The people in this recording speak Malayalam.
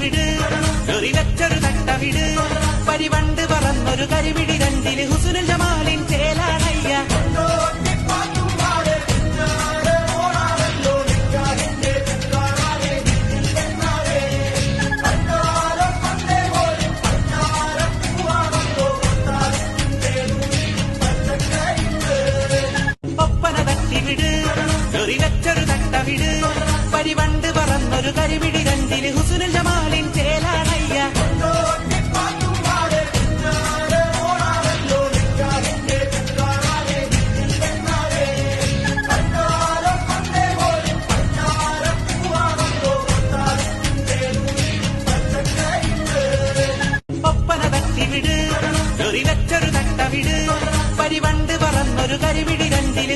വിട് വെച്ചൊരു തട്ടവിട് പരിവണ്ട് പറന്നൊരു കരിവിടി രണ്ടില് ഹുസ്നുൽ ജമാലിൻ ചേലാണയ്യ ഒപ്പന തട്ടിവിട് വെച്ചൊരു തട്ടവിട് പരിവണ്ട് പറന്നൊരു കരിവിടി രണ്ടില് ഹുസ്നുൽ ജമാലിൻ ചേലാണയ്യ ഒപ്പന തട്ടിവിട് വെച്ചൊരു തട്ടവിട് പരിവണ്ട് പറന്നൊരു കരിവിടി രണ്ടില്